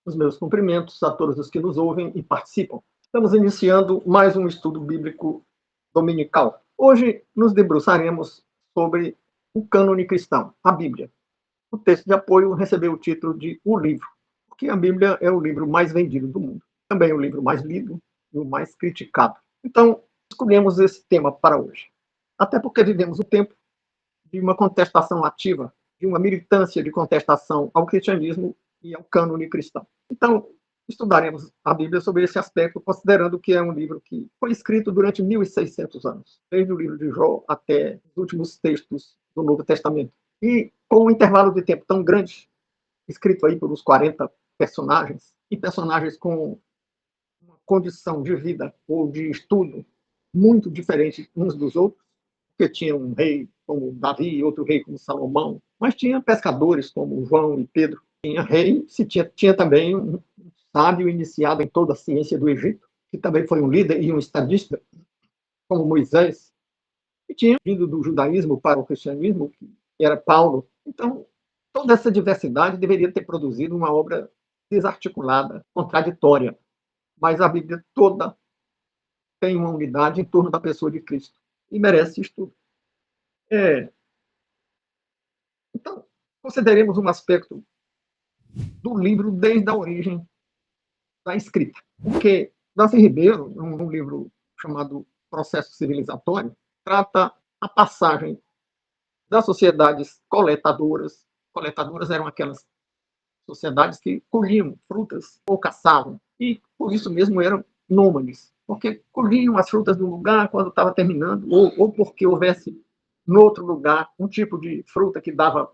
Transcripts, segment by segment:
Os meus cumprimentos a todos os que nos ouvem e participam. Estamos iniciando mais um estudo bíblico dominical. Hoje nos debruçaremos sobre o cânone cristão, a Bíblia. O texto de apoio recebeu o título de O Livro, porque a Bíblia é o livro mais vendido do mundo. Também é o livro mais lido e o mais criticado. Então, escolhemos esse tema para hoje. Até porque vivemos o tempo de uma contestação ativa, de uma militância de contestação ao cristianismo e ao cânone cristão. Então, estudaremos a Bíblia sobre esse aspecto, considerando que é um livro que foi escrito durante 1.600 anos, desde o livro de Jó até os últimos textos do Novo Testamento. E com um intervalo de tempo tão grande, escrito aí por uns 40 personagens, e personagens com uma condição de vida ou de estudo muito diferente uns dos outros, porque tinha um rei como Davi, outro rei como Salomão, mas tinha pescadores como João e Pedro. Tinha rei, tinha também um sábio iniciado em toda a ciência do Egito, que também foi um líder e um estadista, como Moisés, e tinha vindo do judaísmo para o cristianismo, que era Paulo. Então, toda essa diversidade deveria ter produzido uma obra desarticulada, contraditória, mas a Bíblia toda tem uma unidade em torno da pessoa de Cristo e merece estudo. Então, consideremos um aspecto do livro desde a origem da escrita. Porque Darcy Ribeiro, num livro chamado Processo Civilizatório, trata a passagem das sociedades coletadoras. Coletadoras eram aquelas sociedades que colhiam frutas ou caçavam, e por isso mesmo eram nômades, porque colhiam as frutas de um lugar quando estava terminando, ou porque houvesse no outro lugar um tipo de fruta que dava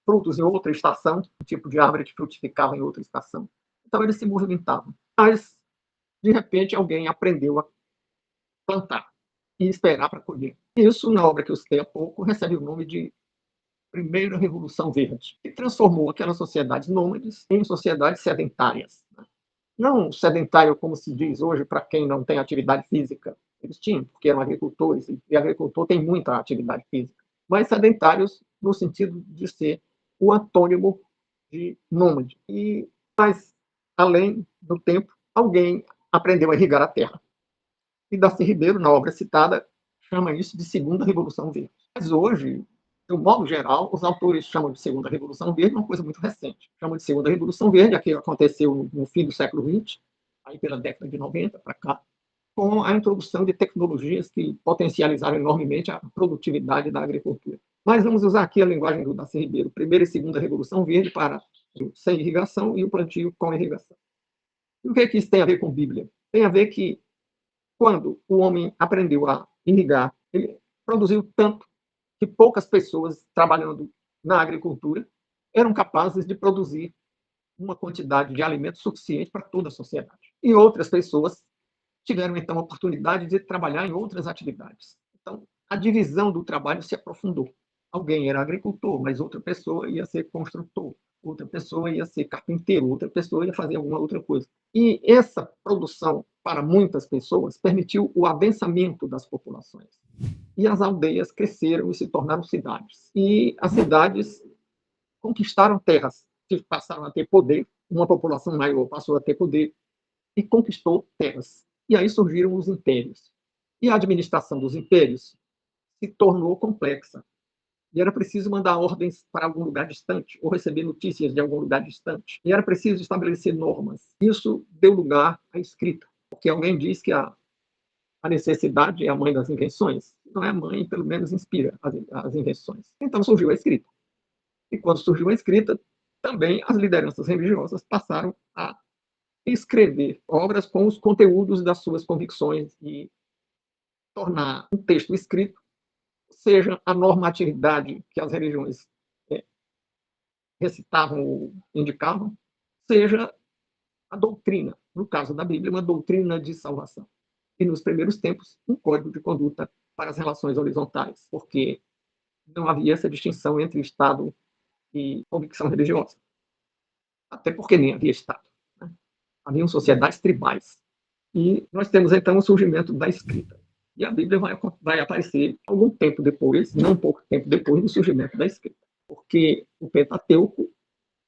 frutos em outra estação, um tipo de árvore que frutificava em outra estação. Então eles se movimentavam. Mas, de repente, alguém aprendeu a plantar e esperar para colher. Isso, na obra que eu citei há pouco, recebe o nome de Primeira Revolução Verde, que transformou aquelas sociedades nômades em sociedades sedentárias. Não sedentário, como se diz hoje, para quem não tem atividade física. Eles tinham, porque eram agricultores, e agricultor tem muita atividade física. Mas sedentários no sentido de ser o antônimo de nômade. Mas, além do tempo, alguém aprendeu a irrigar a terra. E Darcy Ribeiro, na obra citada, chama isso de Segunda Revolução Verde. Mas hoje, de um modo geral, os autores chamam de Segunda Revolução Verde uma coisa muito recente. Chamam de Segunda Revolução Verde, aquilo aconteceu no fim do século XX, aí pela década de 90 para cá, com a introdução de tecnologias que potencializaram enormemente a produtividade da agricultura. Mas vamos usar aqui a linguagem do Darcy Ribeiro, Primeira e Segunda Revolução Verde para sem irrigação e o plantio com irrigação. E o que é que isso tem a ver com Bíblia? Tem a ver que quando o homem aprendeu a irrigar, ele produziu tanto que poucas pessoas trabalhando na agricultura eram capazes de produzir uma quantidade de alimento suficiente para toda a sociedade. E outras pessoas tiveram, então, a oportunidade de trabalhar em outras atividades. Então, a divisão do trabalho se aprofundou. Alguém era agricultor, mas outra pessoa ia ser construtor, outra pessoa ia ser carpinteiro, outra pessoa ia fazer alguma outra coisa. E essa produção, para muitas pessoas, permitiu o adensamento das populações. E as aldeias cresceram e se tornaram cidades. E as cidades conquistaram terras, que passaram a ter poder, uma população maior passou a ter poder e conquistou terras. E aí surgiram os impérios. E a administração dos impérios se tornou complexa. E era preciso mandar ordens para algum lugar distante, ou receber notícias de algum lugar distante. E era preciso estabelecer normas. Isso deu lugar à escrita, porque alguém diz que a necessidade é a mãe das invenções. Não é a mãe, pelo menos inspira as invenções. Então surgiu a escrita. E quando surgiu a escrita, também as lideranças religiosas passaram a escrever obras com os conteúdos das suas convicções e tornar um texto escrito seja a normatividade que as religiões recitavam ou indicavam, seja a doutrina, no caso da Bíblia, uma doutrina de salvação. E nos primeiros tempos, um código de conduta para as relações horizontais, porque não havia essa distinção entre Estado e convicção religiosa. Até porque nem havia Estado. Né? Haviam sociedades tribais. E nós temos, então, o surgimento da escrita. E a Bíblia vai aparecer algum tempo depois, não pouco tempo depois do surgimento da escrita. Porque o Pentateuco,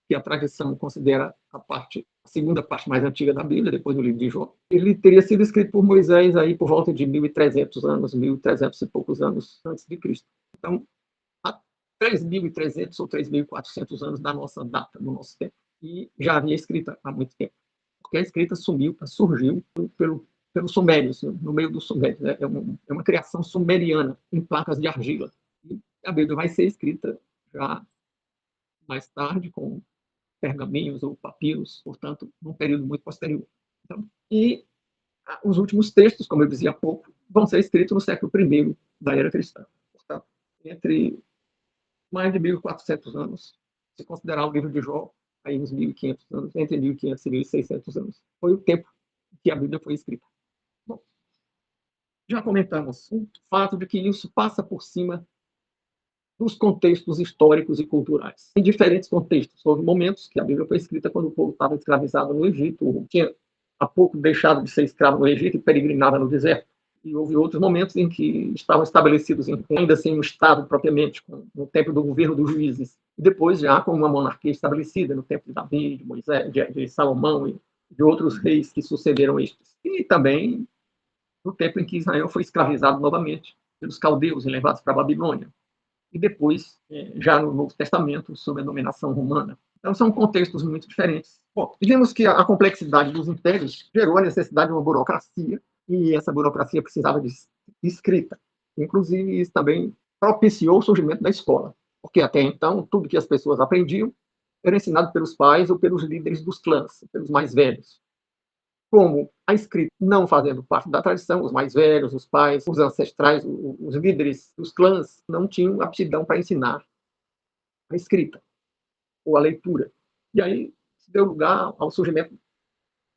que a tradição considera a parte a segunda parte mais antiga da Bíblia, depois do livro de Jó. Ele teria sido escrito por Moisés aí por volta de 1.300 anos, 1.300 e poucos anos antes de Cristo. Então, há 3.300 ou 3.400 anos da nossa data, do nosso tempo. E já havia escrita há muito tempo. Porque a escrita surgiu pelos sumérios, no meio dos sumérios. Né? É uma criação sumeriana em placas de argila. E a Bíblia vai ser escrita já mais tarde, com pergaminhos ou papiros, portanto, num período muito posterior. Então, e os últimos textos, como eu dizia há pouco, vão ser escritos no século I da era cristã. Portanto, entre mais de 1.400 anos, se considerar o livro de Jó, aí uns 1.500 anos, entre 1.500 e 1.600 anos, foi o tempo que a Bíblia foi escrita. Bom, já comentamos o fato de que isso passa por cima dos contextos históricos e culturais. Em diferentes contextos. Houve momentos que a Bíblia foi escrita quando o povo estava escravizado no Egito, tinha há pouco deixado de ser escravo no Egito e peregrinava no deserto. E houve outros momentos em que estavam estabelecidos ainda sem um Estado propriamente, no tempo do governo dos juízes. E depois já com uma monarquia estabelecida, no tempo de Davi, de Moisés, de Salomão e de outros reis que sucederam estes. E também no tempo em que Israel foi escravizado novamente pelos caldeus e levados para a Babilônia. E depois, já no Novo Testamento, sob a dominação romana. Então, são contextos muito diferentes. Bom, vimos que a complexidade dos impérios gerou a necessidade de uma burocracia, e essa burocracia precisava de escrita. Inclusive, isso também propiciou o surgimento da escola, porque até então, tudo que as pessoas aprendiam era ensinado pelos pais ou pelos líderes dos clãs, pelos mais velhos. Como a escrita não fazendo parte da tradição, os mais velhos, os pais, os ancestrais, os líderes dos clãs não tinham aptidão para ensinar a escrita ou a leitura. E aí se deu lugar ao surgimento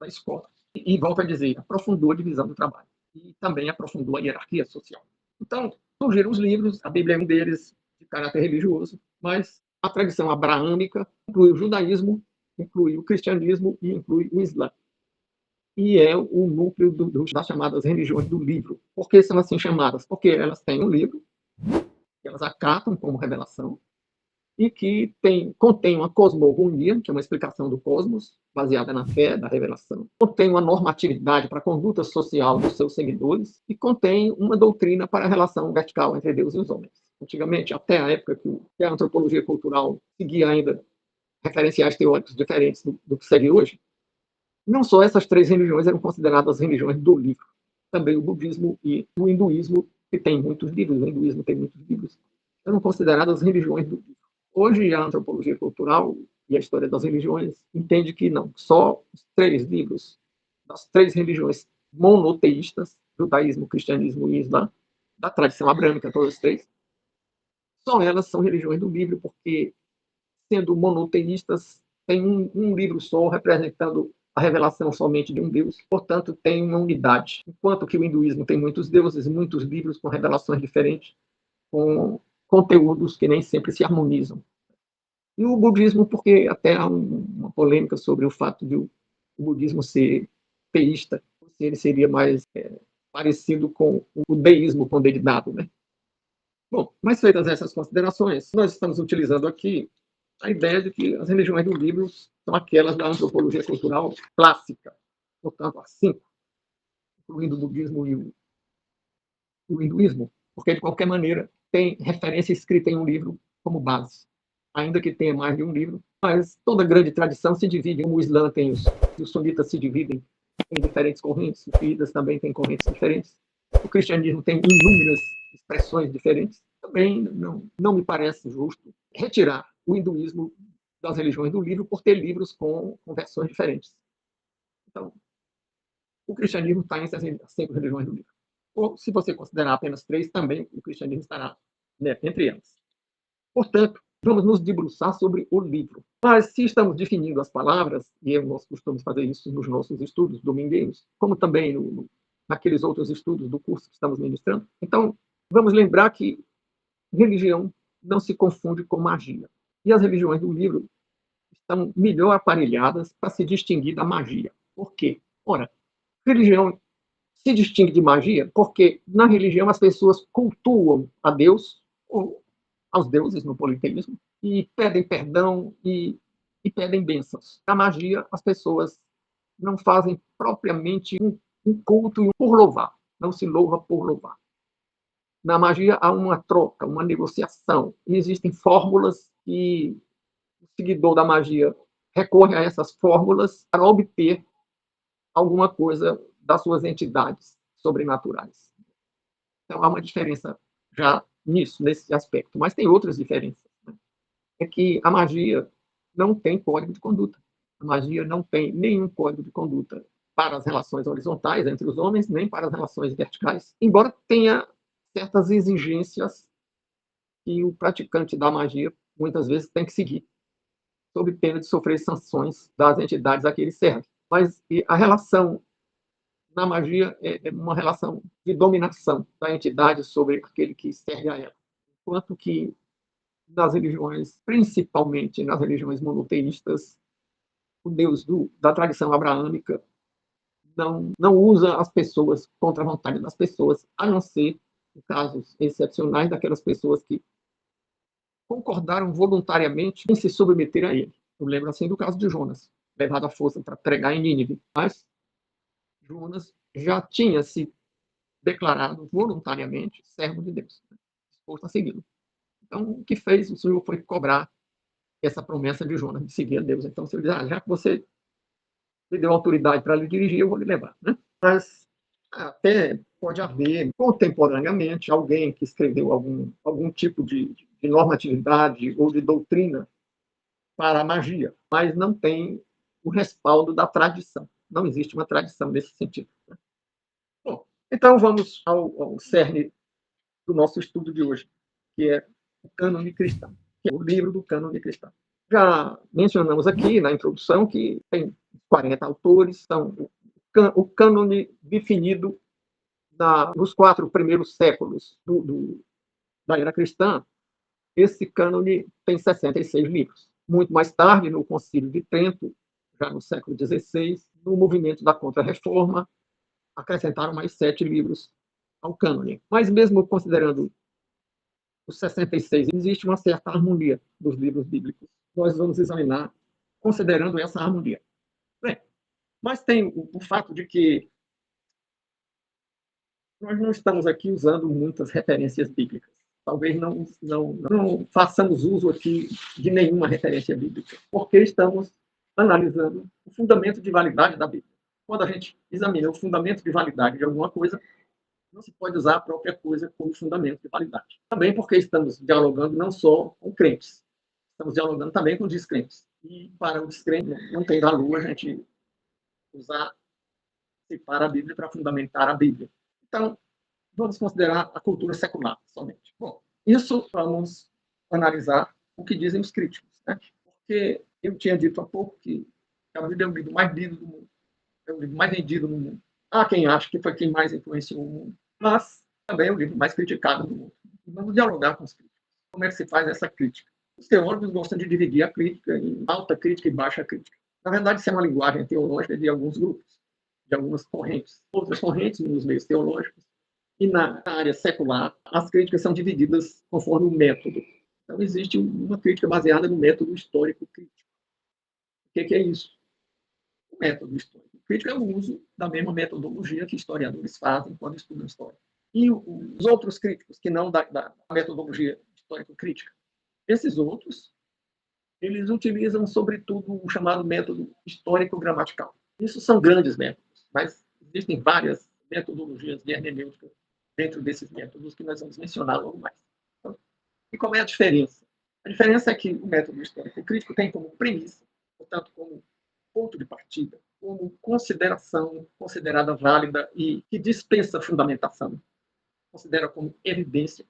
da escola. E volto a dizer, aprofundou a divisão do trabalho e também aprofundou a hierarquia social. Então, surgiram os livros, a Bíblia é um deles, de caráter religioso, mas a tradição abraâmica inclui o judaísmo, inclui o cristianismo e inclui o islã. E é o núcleo das chamadas religiões do livro. Por que são assim chamadas? Porque elas têm um livro, que elas acatam como revelação, e que contém uma cosmogonia, que é uma explicação do cosmos, baseada na fé, da revelação, contém uma normatividade para a conduta social dos seus seguidores e contém uma doutrina para a relação vertical entre Deus e os homens. Antigamente, até a época que a antropologia cultural seguia ainda referenciais teóricos diferentes do que segue hoje, não só essas três religiões eram consideradas religiões do livro, também o budismo e o hinduísmo, que tem muitos livros, o hinduísmo tem muitos livros, eram consideradas religiões do livro. Hoje, a antropologia cultural e a história das religiões entende que não, só os três livros das três religiões monoteístas, judaísmo, cristianismo e islã, da tradição abrâmica, todas as três, só elas são religiões do livro, porque, sendo monoteístas, tem um livro só representando a revelação somente de um Deus, portanto, tem uma unidade. Enquanto que o hinduísmo tem muitos deuses, muitos livros com revelações diferentes, com conteúdos que nem sempre se harmonizam. E o budismo, porque até há uma polêmica sobre o fato de o budismo ser teísta, se ele seria mais parecido com o deísmo condenado, né? Bom, mas feitas essas considerações, nós estamos utilizando aqui a ideia de que as religiões do livro são aquelas da antropologia cultural clássica, portanto, as 5, incluindo o budismo e o hinduísmo, porque, de qualquer maneira, tem referência escrita em um livro como base, ainda que tenha mais de um livro, mas toda grande tradição se divide, como o Islã tem os sunitas se dividem em diferentes correntes, os xiitas também têm correntes diferentes, o cristianismo tem inúmeras expressões diferentes, também não me parece justo retirar o hinduísmo das religiões do livro por ter livros com versões diferentes. Então, o cristianismo está entre as 5 religiões do livro. Ou, se você considerar apenas 3, também o cristianismo estará, né, entre elas. Portanto, vamos nos debruçar sobre o livro. Mas, se estamos definindo as palavras, e nós costumamos fazer isso nos nossos estudos domingueiros, como também naqueles outros estudos do curso que estamos ministrando, então, vamos lembrar que religião não se confunde com magia. E as religiões do livro estão melhor aparelhadas para se distinguir da magia. Por quê? Ora, religião se distingue de magia porque, na religião, as pessoas cultuam a Deus, ou aos deuses no politeísmo, e pedem perdão e e pedem bênçãos. Na magia, as pessoas não fazem propriamente um culto por louvar, não se louva por louvar. Na magia há uma troca, uma negociação, e existem fórmulas que o seguidor da magia recorre a essas fórmulas para obter alguma coisa das suas entidades sobrenaturais. Então há uma diferença já nisso, nesse aspecto, mas tem outras diferenças. Né? É que a magia não tem código de conduta. A magia não tem nenhum código de conduta para as relações horizontais entre os homens, nem para as relações verticais, embora tenha certas exigências que o praticante da magia muitas vezes tem que seguir, sob pena de sofrer sanções das entidades a que ele serve. Mas a relação na magia é uma relação de dominação da entidade sobre aquele que serve a ela. Enquanto que nas religiões, principalmente nas religiões monoteístas, o Deus da tradição abraâmica não usa as pessoas contra a vontade das pessoas, a não ser em casos excepcionais daquelas pessoas que concordaram voluntariamente em se submeter a ele. Eu lembro assim do caso de Jonas, levado à força para pregar em Nínive. Mas Jonas já tinha se declarado voluntariamente servo de Deus, né? Disposto a segui-lo. Então, o que fez o Senhor foi cobrar essa promessa de Jonas, de seguir a Deus. Então, se ele diz, já que você me deu autoridade para lhe dirigir, eu vou lhe levar. Né? Mas até pode haver, contemporaneamente, alguém que escreveu algum tipo de normatividade ou de doutrina para a magia, mas não tem o respaldo da tradição. Não existe uma tradição nesse sentido. Né? Bom, então vamos ao cerne do nosso estudo de hoje, que é o Cânone Cristão, que é o livro do Cânone Cristão. Já mencionamos aqui na introdução que tem 40 autores, são o cânone definido nos 4 primeiros séculos da era cristã. Esse cânone tem 66 livros. Muito mais tarde, no Concílio de Trento, já no século XVI, no movimento da Contra-Reforma, acrescentaram mais 7 livros ao cânone. Mas mesmo considerando os 66, existe uma certa harmonia dos livros bíblicos. Nós vamos examinar considerando essa harmonia. Bem, mas tem o fato de que nós não estamos aqui usando muitas referências bíblicas. Talvez não façamos uso aqui de nenhuma referência bíblica, porque estamos analisando o fundamento de validade da Bíblia. Quando a gente examina o fundamento de validade de alguma coisa, não se pode usar a própria coisa como fundamento de validade. Também porque estamos dialogando não só com crentes, estamos dialogando também com descrentes. E para o descrente não tem valor a gente usar para a Bíblia para fundamentar a Bíblia. Então, vamos considerar a cultura secular somente. Bom, isso vamos analisar o que dizem os críticos, né? Porque eu tinha dito há pouco que a Bíblia é o livro mais lido do mundo, é o livro mais vendido no mundo. Há quem ache que foi quem mais influenciou o mundo, mas também é o livro mais criticado do mundo. E vamos dialogar com os críticos. Como é que se faz essa crítica? Os teólogos gostam de dividir a crítica em alta crítica e baixa crítica. Na verdade, isso é uma linguagem teológica de alguns grupos, de algumas correntes. Outras correntes nos meios teológicos e na área secular, as críticas são divididas conforme o método. Então, existe uma crítica baseada no método histórico crítico. O que é isso? O método histórico crítico é o uso da mesma metodologia que historiadores fazem quando estudam história. E os outros críticos, que não da metodologia histórico-crítica, esses outros, eles utilizam, sobretudo, o chamado método histórico-gramatical. Isso são grandes métodos, mas existem várias metodologias de hermenêutica dentro desses métodos que nós vamos mencionar logo mais. Então, e qual é a diferença? A diferença é que o método histórico-crítico tem como premissa, portanto, como ponto de partida, como consideração considerada válida e que dispensa fundamentação, considera como evidência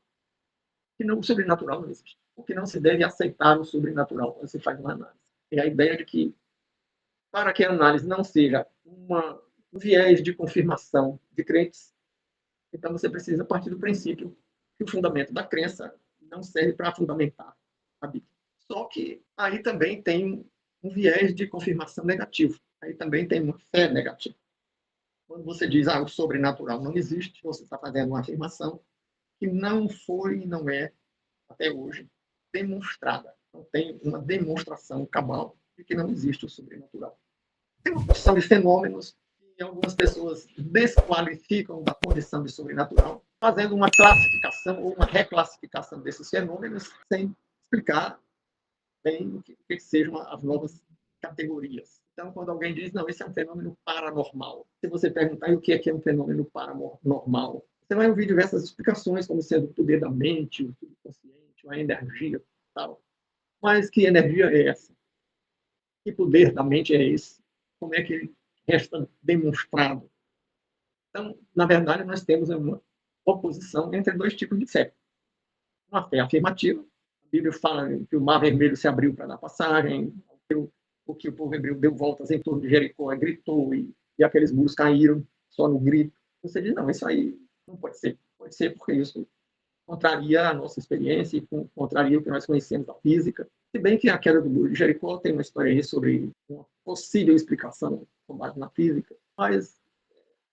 que o sobrenatural não existe, o que não se deve aceitar o sobrenatural quando se faz uma análise. É a ideia de que, para que a análise não seja um viés de confirmação de crentes, então você precisa partir do princípio que o fundamento da crença não serve para fundamentar a Bíblia. Só que aí também tem um viés de confirmação negativo. Aí também tem uma fé negativa. Quando você diz, o sobrenatural não existe, você está fazendo uma afirmação que não foi e não é, até hoje, demonstrada. Não tem uma demonstração cabal de que não existe o sobrenatural. Tem uma porção de fenômenos que algumas pessoas desqualificam da condição de sobrenatural, fazendo uma classificação ou uma reclassificação desses fenômenos sem explicar bem o que sejam as novas categorias. Então, quando alguém diz, não, esse é um fenômeno paranormal, se você perguntar o que é um fenômeno paranormal, você vai ouvir diversas explicações, como sendo o poder da mente, o subconsciente, a energia, tal. Mas que energia é essa? Que poder da mente é esse? Como é que ele resta demonstrado? Então, na verdade, nós temos uma oposição entre dois tipos de fé. Uma fé afirmativa. A Bíblia fala que o mar vermelho se abriu para dar passagem, o que o povo hebreu deu voltas em torno de Jericó, gritou, e aqueles muros caíram só no grito. Você diz, não, isso aí não pode ser. Pode ser porque isso contraria a nossa experiência e contraria o que nós conhecemos da física. Se bem que a queda do muro de Jericó tem uma história aí sobre uma possível explicação com base na física, mas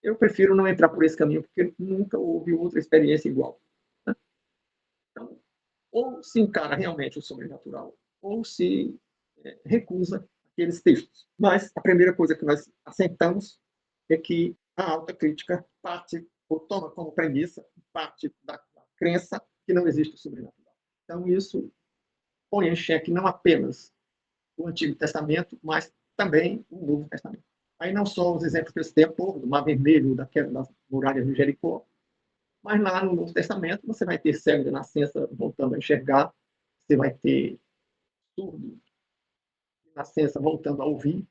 eu prefiro não entrar por esse caminho, porque nunca houve outra experiência igual. Né? Então, ou se encara realmente o sobrenatural, ou se recusa aqueles textos. Mas a primeira coisa que nós assentamos é que a alta crítica parte, ou toma como premissa, parte da crença que não existe o sobrenatural. Então, isso põe em xeque não apenas o Antigo Testamento, mas também o Novo Testamento. Aí não só os exemplos que eu citei há pouco, do Mar Vermelho, da queda das muralhas de Jericó, mas lá no Novo Testamento você vai ter cego de nascença voltando a enxergar, você vai ter surdo de nascença voltando a ouvir,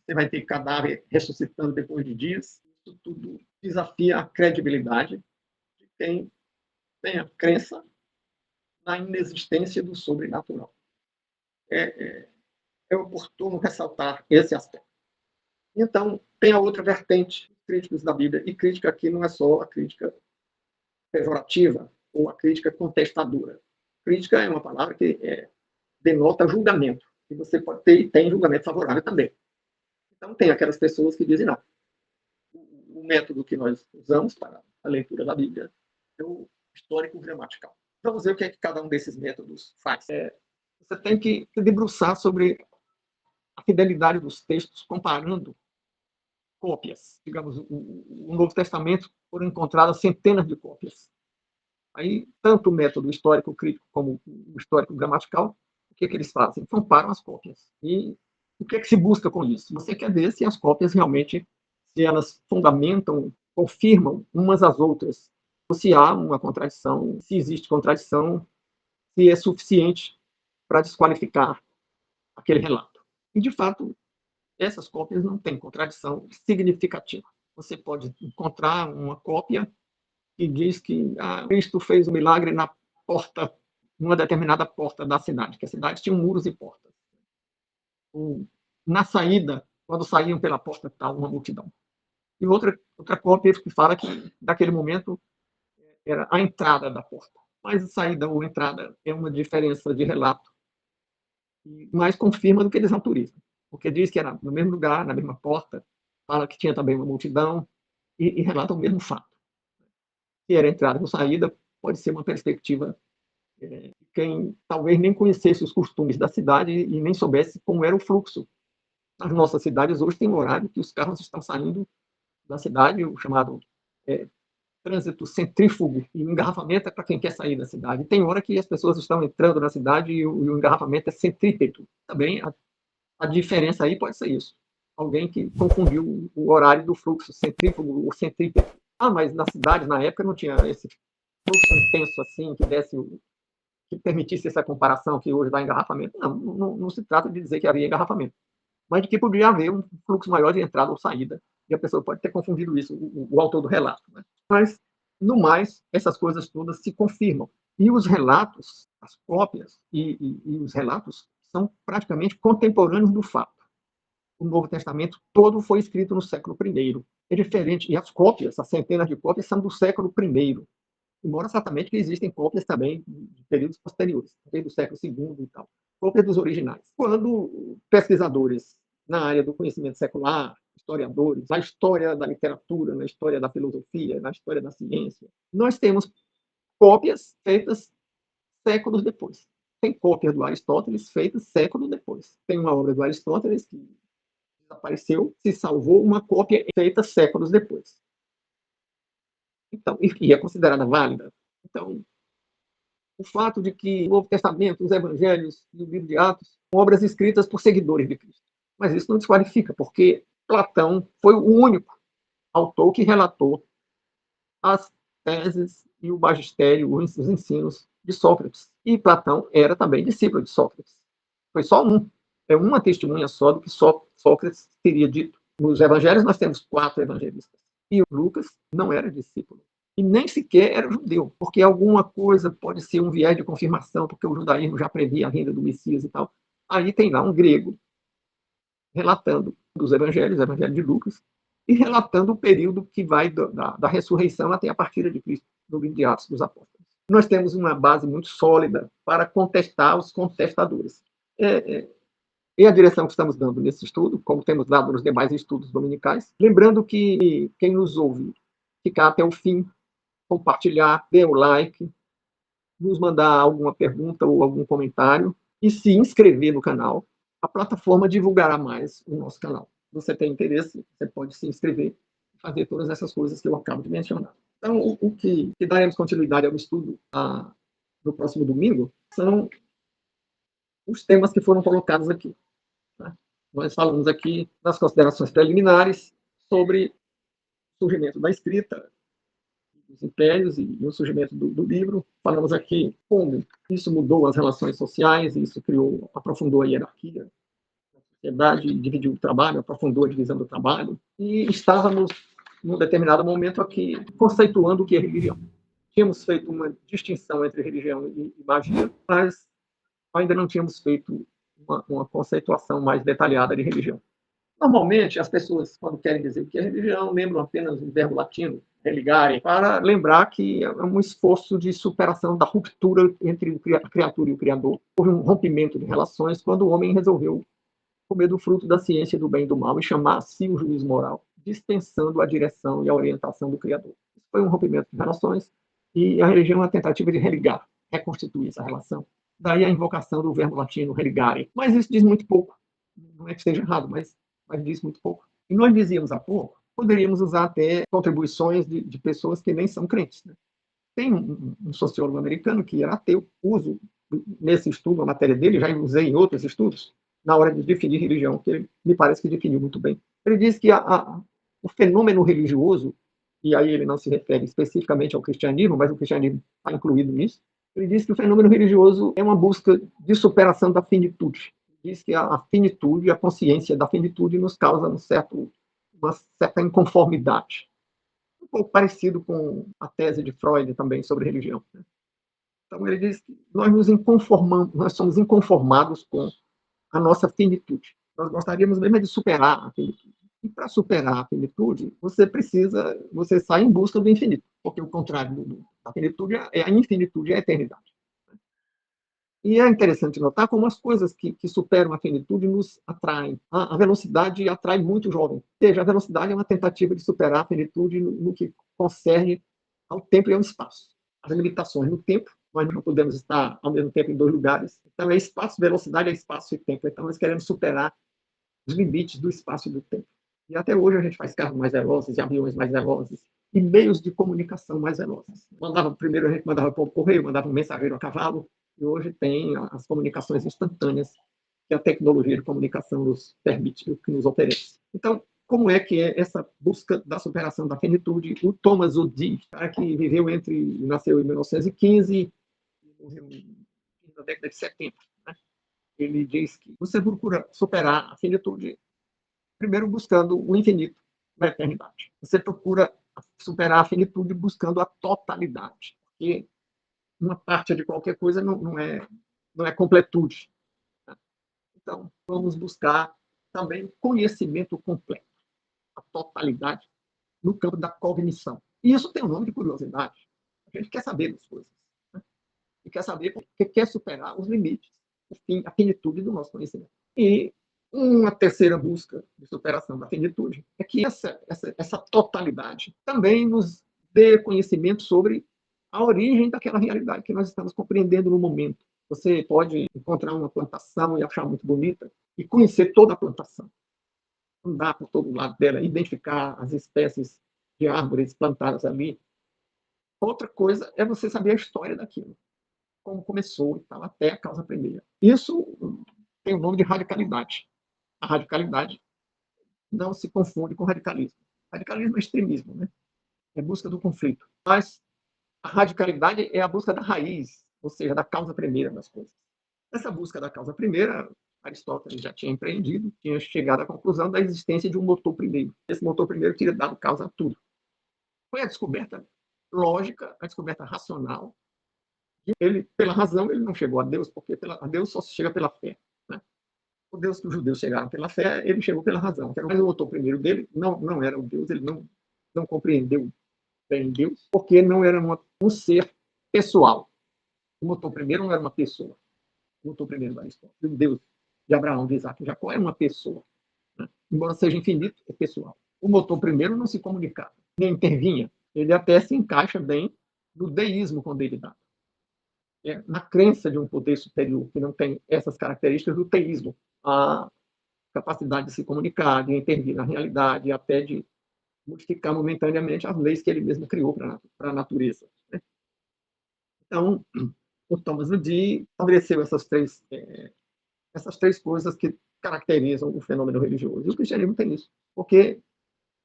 você vai ter cadáver ressuscitando depois de dias. Isso tudo desafia a credibilidade de quem tem a crença na inexistência do sobrenatural. É oportuno ressaltar esse aspecto. Então, tem a outra vertente, críticos da Bíblia, e crítica aqui não é só a crítica pejorativa ou a crítica contestadora. Crítica é uma palavra que denota julgamento, e você pode ter e tem julgamento favorável também. Então, tem aquelas pessoas que dizem, não, o método que nós usamos para a leitura da Bíblia é o histórico gramatical. Vamos ver o que é que cada um desses métodos faz. Você tem que se debruçar sobre a fidelidade dos textos, comparando cópias. Digamos, o Novo Testamento foram encontradas centenas de cópias. Aí, tanto o método histórico crítico como o histórico gramatical, o que eles fazem? Comparam as cópias. E o que se busca com isso? Você quer ver se as cópias realmente, se elas fundamentam, confirmam umas às outras, ou se há uma contradição, se existe contradição, se é suficiente para desqualificar aquele relato. E, de fato, essas cópias não têm contradição significativa. Você pode encontrar uma cópia que diz que Cristo fez um milagre na porta, numa determinada porta da cidade, que a cidade tinha muros e portas. Na saída, quando saíam pela porta, estava uma multidão. E outra cópia que fala que, naquele momento, era a entrada da porta. Mas a saída ou entrada é uma diferença de relato, mais confirma do que eles autorizam. Porque diz que era no mesmo lugar, na mesma porta, fala que tinha também uma multidão, e relata o mesmo fato. Se era entrada ou saída, pode ser uma perspectiva de quem talvez nem conhecesse os costumes da cidade e nem soubesse como era o fluxo. As nossas cidades hoje têm um horário que os carros estão saindo da cidade, o chamado trânsito centrífugo, e o engarrafamento é para quem quer sair da cidade. Tem hora que as pessoas estão entrando na cidade e o engarrafamento é centrípeto. Também a diferença aí pode ser isso. Alguém que confundiu o horário do fluxo centrífugo ou centrípeto. Mas na cidade, na época, não tinha esse fluxo intenso assim, que permitisse essa comparação que hoje dá engarrafamento. Não se trata de dizer que havia engarrafamento, mas de que podia haver um fluxo maior de entrada ou saída. E a pessoa pode ter confundido isso, o autor do relato. Né? Mas, no mais, essas coisas todas se confirmam. E os relatos, as cópias e os relatos são praticamente contemporâneos do fato. O Novo Testamento todo foi escrito no século I. É diferente. E as cópias, as centenas de cópias, são do século I. Embora certamente que existem cópias também de períodos posteriores, do século II e tal. Cópias dos originais. Quando pesquisadores na área do conhecimento secular, historiadores, na história da literatura, na história da filosofia, na história da ciência, nós temos cópias feitas séculos depois, tem cópias do Aristóteles feitas séculos depois. Tem uma obra do Aristóteles que desapareceu, se salvou uma cópia feita séculos depois. Então, e é considerada válida. Então, o fato de que o Novo Testamento, os Evangelhos e o livro de Atos são obras escritas por seguidores de Cristo. Mas isso não desqualifica, porque Platão foi o único autor que relatou as teses e o magistério, os ensinos de Sócrates. E Platão era também discípulo de Sócrates. Foi só um. É uma testemunha só do que Sócrates teria dito. Nos evangelhos nós temos 4 evangelistas. E o Lucas não era discípulo. E nem sequer era judeu, porque alguma coisa pode ser um viés de confirmação, porque o judaísmo já previa a vinda do Messias e tal. Aí tem lá um grego relatando dos evangelhos, o evangelho de Lucas, e relatando o período que vai da ressurreição até a partida de Cristo, no livro de Atos dos Apóstolos. Nós temos uma base muito sólida para contestar os contestadores. E a direção que estamos dando nesse estudo, como temos dado nos demais estudos dominicais, lembrando que quem nos ouve ficar até o fim, compartilhar, dê o like, nos mandar alguma pergunta ou algum comentário e se inscrever no canal. A plataforma divulgará mais o nosso canal. Se você tem interesse, você pode se inscrever e fazer todas essas coisas que eu acabo de mencionar. Então, o que daremos continuidade ao estudo no próximo domingo são os temas que foram colocados aqui. Né? Nós falamos aqui nas considerações preliminares sobre o surgimento da escrita, dos impérios e o surgimento do livro. Falamos aqui como isso mudou as relações sociais, isso aprofundou a hierarquia da sociedade, dividiu o trabalho, aprofundou a divisão do trabalho. E estávamos, num determinado momento, aqui conceituando o que é religião. Tínhamos feito uma distinção entre religião e magia, mas ainda não tínhamos feito uma conceituação mais detalhada de religião. Normalmente, as pessoas, quando querem dizer o que é religião, lembram apenas o verbo latino, religare, para lembrar que é um esforço de superação da ruptura entre a criatura e o Criador. Houve um rompimento de relações quando o homem resolveu comer do fruto da ciência do bem e do mal e chamar a si o juiz moral, dispensando a direção e a orientação do Criador. Isso foi um rompimento de relações e a religião é uma tentativa de religar, reconstituir essa relação. Daí a invocação do verbo latino religare. Mas isso diz muito pouco. Não é que esteja errado, mas diz muito pouco. E nós dizíamos há pouco, poderíamos usar até contribuições de pessoas que nem são crentes. Né? Tem um sociólogo americano que era ateu, uso nesse estudo, a matéria dele, já usei em outros estudos, na hora de definir religião, que ele me parece que definiu muito bem. Ele diz que o fenômeno religioso, e aí ele não se refere especificamente ao cristianismo, mas o cristianismo está incluído nisso, ele diz que o fenômeno religioso é uma busca de superação da finitude. Diz que a finitude, a consciência da finitude nos causa uma certa inconformidade. Um pouco parecido com a tese de Freud também sobre religião. Né? Então ele diz que nós somos inconformados com a nossa finitude. Nós gostaríamos mesmo de superar a finitude. E para superar a finitude, você sai em busca do infinito, porque o contrário da finitude é a infinitude, é a eternidade. E é interessante notar como as coisas que superam a finitude nos atraem. A velocidade atrai muito o jovem. Ou seja, a velocidade é uma tentativa de superar a finitude no que concerne ao tempo e ao espaço. As limitações no tempo, nós não podemos estar ao mesmo tempo em 2 lugares. Então, é espaço, velocidade é espaço e tempo. Então, nós queremos superar os limites do espaço e do tempo. E até hoje a gente faz carros mais velozes, e aviões mais velozes, e meios de comunicação mais velozes. Primeiro a gente mandava por correio, mandava um mensageiro a cavalo, e hoje tem as comunicações instantâneas que a tecnologia de comunicação nos permite, que nos oferece. Então, como é que é essa busca da superação da finitude? O Thomas Odi, cara que nasceu em 1915 e morreu na década de 70, né? Ele diz que você procura superar a finitude primeiro buscando o infinito da eternidade. Você procura superar a finitude buscando a totalidade, porque uma parte de qualquer coisa não é completude. Né? Então, vamos buscar também conhecimento completo, a totalidade, no campo da cognição. E isso tem um nome de curiosidade. A gente quer saber das coisas. Né? E quer saber porque quer superar os limites, a finitude do nosso conhecimento. E uma terceira busca de superação da finitude é que essa totalidade também nos dê conhecimento sobre a origem daquela realidade que nós estamos compreendendo no momento. Você pode encontrar uma plantação e achar muito bonita e conhecer toda a plantação, andar por todo lado dela, identificar as espécies de árvores plantadas ali. Outra coisa é você saber a história daquilo, como começou e tal, até a causa primeira. Isso tem o nome de radicalidade. A radicalidade não se confunde com radicalismo. Radicalismo é extremismo, né? É busca do conflito. Mas a radicalidade é a busca da raiz, ou seja, da causa primeira das coisas. Essa busca da causa primeira, Aristóteles já tinha empreendido, tinha chegado à conclusão da existência de um motor primeiro. Esse motor primeiro teria dado causa a tudo. Foi a descoberta lógica, a descoberta racional. E ele, pela razão, ele não chegou a Deus, porque a Deus só se chega pela fé. Né? O Deus que os judeus chegaram pela fé, ele chegou pela razão. Mas o motor primeiro dele não era o Deus, ele não compreendeu bem Deus, porque não era um ser pessoal. O motor primeiro não era uma pessoa. O motor primeiro da história. O Deus de Abraão, de Isaac e Jacó é uma pessoa. Né? Embora seja infinito, é pessoal. O motor primeiro não se comunicava, nem intervinha. Ele até se encaixa bem no deísmo quando ele dá. Na crença de um poder superior que não tem essas características do teísmo, a capacidade de se comunicar, de intervir na realidade, até de modificar momentaneamente as leis que ele mesmo criou para a natureza. Né? Então, o Thomas Udi estabeleceu essas três coisas que caracterizam o fenômeno religioso. E o cristianismo tem isso, porque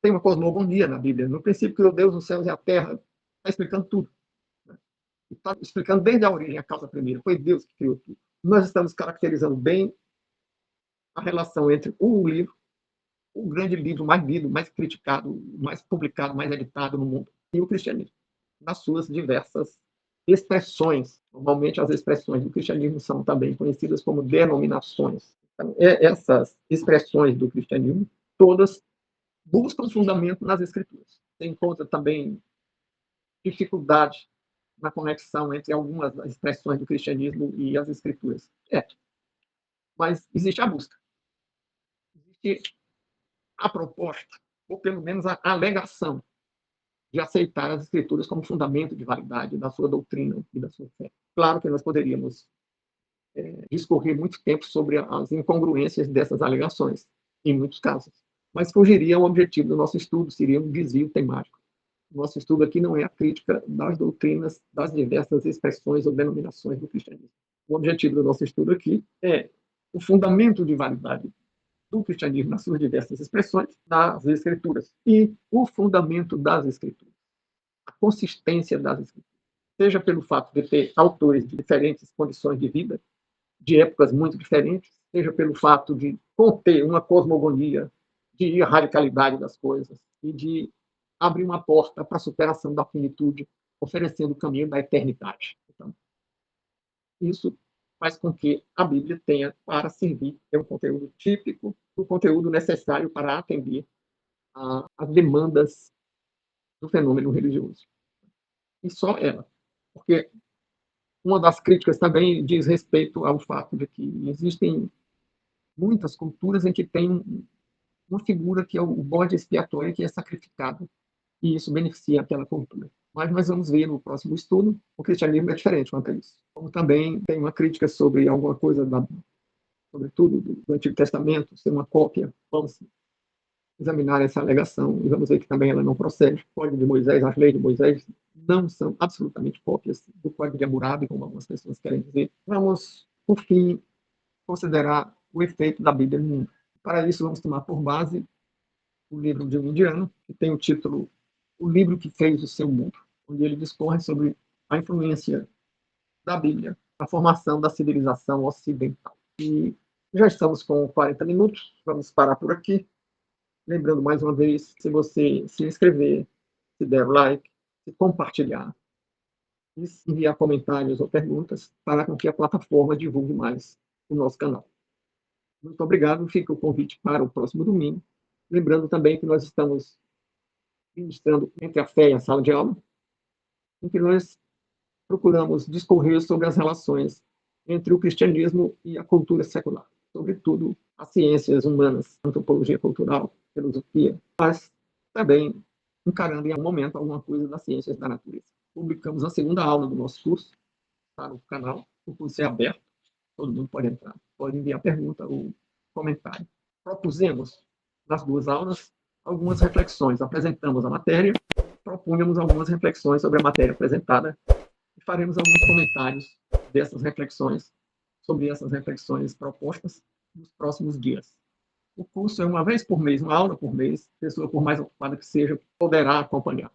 tem uma cosmogonia na Bíblia. No princípio criou Deus os céus e a terra, está explicando tudo. Né? Está explicando desde a origem, a causa primeira. Foi Deus que criou tudo. Nós estamos caracterizando bem a relação entre o livro, o grande livro mais lido, mais criticado, mais publicado, mais editado no mundo, e o cristianismo, nas suas diversas expressões. Normalmente, as expressões do cristianismo são também conhecidas como denominações. Então, essas expressões do cristianismo, todas buscam fundamento nas escrituras. Você encontra também dificuldade na conexão entre algumas expressões do cristianismo e as escrituras. Mas existe a busca. Existe a proposta, ou pelo menos a alegação, de aceitar as escrituras como fundamento de validade da sua doutrina e da sua fé. Claro que nós poderíamos discorrer muito tempo sobre as incongruências dessas alegações, em muitos casos, mas fugiria ao objetivo do nosso estudo, seria um desvio temático. O nosso estudo aqui não é a crítica das doutrinas, das diversas expressões ou denominações do cristianismo. O objetivo do nosso estudo aqui é o fundamento de validade do cristianismo nas suas diversas expressões das escrituras e o fundamento das escrituras, a consistência das escrituras, seja pelo fato de ter autores de diferentes condições de vida, de épocas muito diferentes, seja pelo fato de conter uma cosmogonia, de radicalidade das coisas e de abrir uma porta para a superação da finitude, oferecendo o caminho da eternidade. Então, isso faz com que a Bíblia tenha para servir, ter um conteúdo típico, o conteúdo necessário para atender às demandas do fenômeno religioso. E só ela. Porque uma das críticas também diz respeito ao fato de que existem muitas culturas em que tem uma figura que é o bode expiatório que é sacrificado, e isso beneficia aquela cultura. Mas nós vamos ver no próximo estudo, o cristianismo é diferente quanto a isso. Como também tem uma crítica sobre alguma coisa, sobretudo do Antigo Testamento, ser uma cópia. Vamos examinar essa alegação e vamos ver que também ela não procede. O Código de Moisés, as leis de Moisés, não são absolutamente cópias do Código de Hammurabi, como algumas pessoas querem dizer. Vamos, por fim, considerar o efeito da Bíblia no mundo. Para isso, vamos tomar por base o livro de um indiano, que tem o título O Livro que Fez o Seu Mundo, onde ele discorre sobre a influência da Bíblia na formação da civilização ocidental. E já estamos com 40 minutos, vamos parar por aqui. Lembrando mais uma vez, se você se inscrever, se der like, se compartilhar, e enviar comentários ou perguntas para com que a plataforma divulgue mais o nosso canal. Muito obrigado, fica o convite para o próximo domingo. Lembrando também que nós estamos ministrando Entre a Fé e a Sala de Aula, em que nós procuramos discorrer sobre as relações entre o cristianismo e a cultura secular, sobretudo as ciências humanas, antropologia cultural, filosofia, mas também encarando em algum momento alguma coisa das ciências da natureza. Publicamos a segunda aula do nosso curso para o canal, O curso é aberto, todo mundo pode entrar, pode enviar pergunta ou comentário. Propusemos, nas 2 aulas, algumas reflexões. Apresentamos a matéria, propunhamos algumas reflexões sobre a matéria apresentada e faremos alguns comentários dessas reflexões, sobre essas reflexões propostas nos próximos dias. O curso é uma vez por mês, uma aula por mês, pessoa por mais ocupada que seja, poderá acompanhar.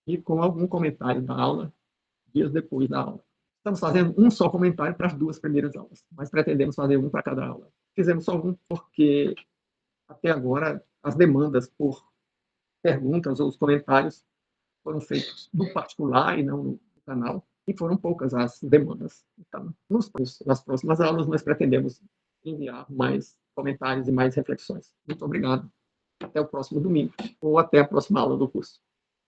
E com algum comentário da aula, dias depois da aula. Estamos fazendo um só comentário para as 2 primeiras aulas, mas pretendemos fazer um para cada aula. Fizemos só um porque, até agora, as demandas por perguntas ou os comentários foram feitos no particular e não no canal, e foram poucas as demandas. Então, nas próximas aulas, nós pretendemos enviar mais comentários e mais reflexões. Muito obrigado. Até o próximo domingo, ou até a próxima aula do curso.